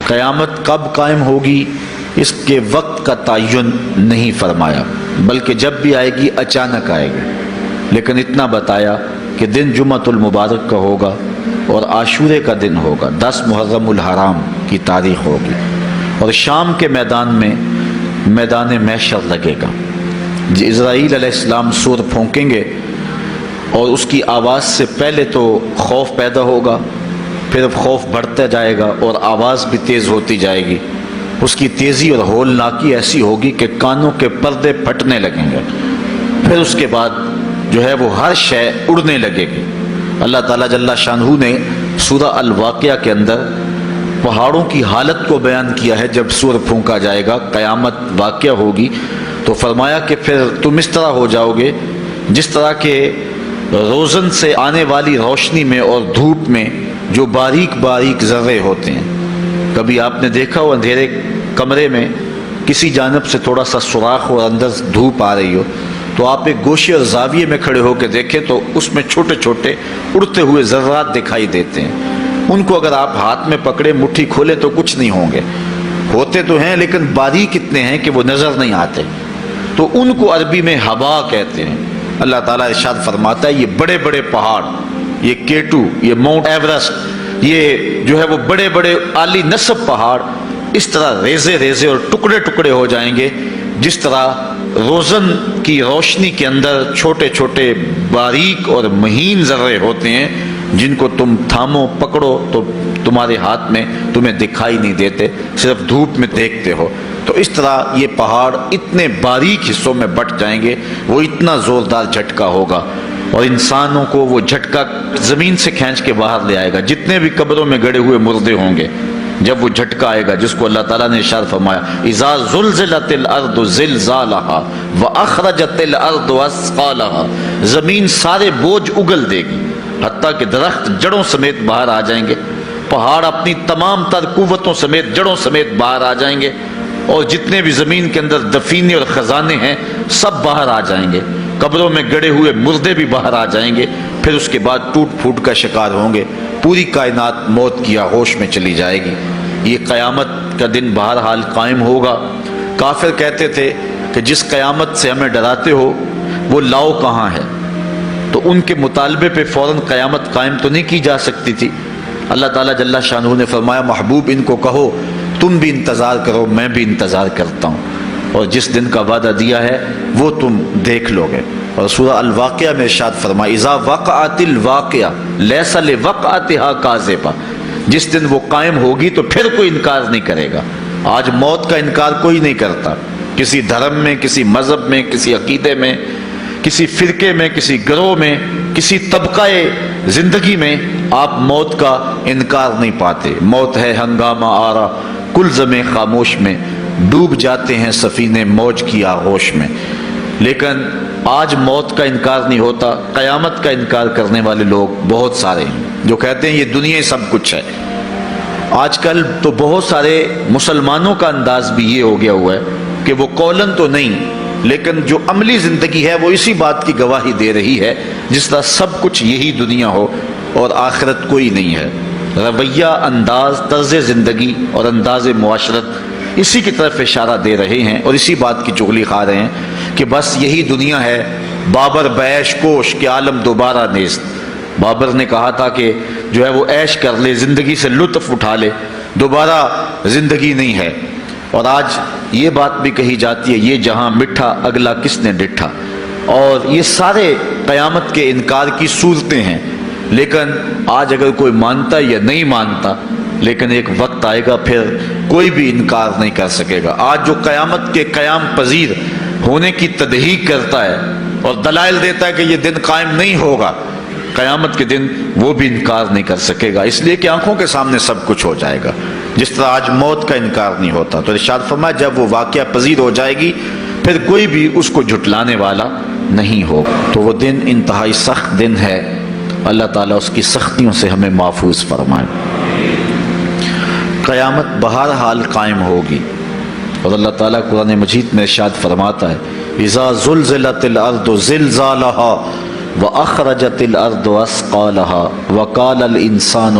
قیامت کب قائم ہوگی اس کے وقت کا تعین نہیں فرمایا، بلکہ جب بھی آئے گی اچانک آئے گی، لیکن اتنا بتایا کہ دن جمعۃ المبارک کا ہوگا اور عاشورے کا دن ہوگا، 10 محرم الحرام کی تاریخ ہوگی، اور شام کے میدان میں میدان محشر لگے گا۔ اسرائیل علیہ السلام سور پھونکیں گے اور اس کی آواز سے پہلے تو خوف پیدا ہوگا، پھر خوف بڑھتا جائے گا اور آواز بھی تیز ہوتی جائے گی۔ اس کی تیزی اور ہولناکی ایسی ہوگی کہ کانوں کے پردے پھٹنے لگیں گے، پھر اس کے بعد جو ہے وہ ہر شے اڑنے لگے گی۔ اللہ تعالیٰ جل شانہ نے سورہ الواقعہ کے اندر پہاڑوں کی حالت کو بیان کیا ہے۔ جب سور پھونکا جائے گا، قیامت واقعہ ہوگی، تو فرمایا کہ پھر تم اس طرح ہو جاؤ گے جس طرح کہ روزن سے آنے والی روشنی میں اور دھوپ میں جو باریک باریک ذرے ہوتے ہیں۔ کبھی آپ نے دیکھا ہو اندھیرے کمرے میں کسی جانب سے تھوڑا سا سوراخ اور اندر دھوپ آ رہی ہو، تو آپ ایک گوشے اور زاویے میں کھڑے ہو کے دیکھیں تو اس میں چھوٹے چھوٹے اڑتے ہوئے ذرات دکھائی دیتے ہیں۔ ان کو اگر آپ ہاتھ میں پکڑے، مٹھی کھولے تو کچھ نہیں ہوں گے، ہوتے تو ہیں لیکن باریک اتنے ہیں کہ وہ نظر نہیں آتے، تو ان کو عربی میں ہوا کہتے ہیں۔ اللہ تعالیٰ ارشاد فرماتا ہے یہ بڑے بڑے پہاڑ، یہ کیٹو، یہ ماؤنٹ ایورسٹ، یہ جو ہے وہ بڑے بڑے عالی نصب پہاڑ اس طرح ریزے ریزے اور ٹکڑے ٹکڑے ہو جائیں گے جس طرح روزن کی روشنی کے اندر چھوٹے چھوٹے باریک اور مہین ذرے ہوتے ہیں، جن کو تم تھامو پکڑو تو تمہارے ہاتھ میں تمہیں دکھائی نہیں دیتے، صرف دھوپ میں دیکھتے ہو۔ تو اس طرح یہ پہاڑ اتنے باریک حصوں میں بٹ جائیں گے، وہ اتنا زوردار جھٹکا ہوگا، اور انسانوں کو وہ جھٹکا زمین سے کھینچ کے باہر لے آئے گا۔ جتنے بھی قبروں میں گڑے ہوئے مردے ہوں گے، جب وہ جھٹکا آئے گا جس کو اللہ تعالیٰ نے ارشاد فرمایا اذا زلزلت الارض زلزالها واخرجت الارض اثقالها، زمین سارے بوجھ اگل دے گی، حتیٰ کہ درخت جڑوں سمیت باہر آ جائیں گے، پہاڑ اپنی تمام تر قوتوں سمیت جڑوں سمیت باہر آ جائیں گے، اور جتنے بھی زمین کے اندر دفینے اور خزانے ہیں سب باہر آ جائیں گے، قبروں میں گڑے ہوئے مردے بھی باہر آ جائیں گے، پھر اس کے بعد ٹوٹ پھوٹ کا شکار ہوں گے، پوری کائنات موت کی آغوش میں چلی جائے گی۔ یہ قیامت کا دن بہرحال قائم ہوگا۔ کافر کہتے تھے کہ جس قیامت سے ہمیں ڈراتے ہو وہ لاؤ کہاں ہے، تو ان کے مطالبے پہ فوراً قیامت قائم تو نہیں کی جا سکتی تھی۔ اللہ تعالیٰ جل شانہ نے فرمایا محبوب ان کو کہو تم بھی انتظار کرو، میں بھی انتظار کرتا ہوں، اور جس دن کا وعدہ دیا ہے وہ تم دیکھ لو گے۔ اور سورہ الواقعہ میں ارشاد فرمایا اذا وقعت الواقعہ لیس لوقعتها کاذبہ، جس دن وہ قائم ہوگی تو پھر کوئی انکار نہیں کرے گا۔ آج موت کا انکار کوئی نہیں کرتا، کسی دھرم میں، کسی مذہب میں، کسی عقیدے میں، کسی فرقے میں، کسی گروہ میں، کسی طبقہ زندگی میں آپ موت کا انکار نہیں پاتے۔ موت ہے ہنگامہ آرا کلزم خاموش میں، ڈوب جاتے ہیں سفینے موج کی آغوش میں۔ لیکن آج موت کا انکار نہیں ہوتا، قیامت کا انکار کرنے والے لوگ بہت سارے ہیں جو کہتے ہیں یہ دنیا سب کچھ ہے۔ آج کل تو بہت سارے مسلمانوں کا انداز بھی یہ ہو گیا ہوا ہے کہ وہ قولاً تو نہیں لیکن جو عملی زندگی ہے وہ اسی بات کی گواہی دے رہی ہے جس طرح سب کچھ یہی دنیا ہو اور آخرت کوئی نہیں ہے۔ رویہ، انداز، طرز زندگی اور انداز معاشرت اسی کی طرف اشارہ دے رہے ہیں اور اسی بات کی چغلی کھا رہے ہیں کہ بس یہی دنیا ہے، بابر بیش کوش کہ عالم دوبارہ نیست۔ بابر نے کہا تھا کہ جو ہے وہ عیش کر لے، زندگی سے لطف اٹھا لے، دوبارہ زندگی نہیں ہے۔ اور آج یہ بات بھی کہی جاتی ہے یہ جہاں مٹھا اگلا کس نے ڈٹھا، اور یہ سارے قیامت کے انکار کی صورتیں ہیں۔ لیکن آج اگر کوئی مانتا یا نہیں مانتا، لیکن ایک وقت آئے گا پھر کوئی بھی انکار نہیں کر سکے گا۔ آج جو قیامت کے قیام پذیر ہونے کی تدہیق کرتا ہے اور دلائل دیتا ہے کہ یہ دن قائم نہیں ہوگا، قیامت کے دن وہ بھی انکار نہیں کر سکے گا، اس لیے کہ آنکھوں کے سامنے سب کچھ ہو جائے گا، جس طرح آج موت کا انکار نہیں ہوتا۔ تو ارشاد فرمایا جب وہ واقعہ پذیر ہو جائے گی پھر کوئی بھی اس کو جھٹلانے والا نہیں ہوگا۔ تو وہ دن انتہائی سخت دن ہے، اللہ تعالیٰ اس کی سختیوں سے ہمیں محفوظ فرمائے۔ قیامت بہرحال قائم ہوگی، اور اللہ تعالیٰ قرآن مجید میں ارشاد فرماتا ہے اذا زلزلت الارض زلزالها واخرجت الارض اثقالها وقال الانسان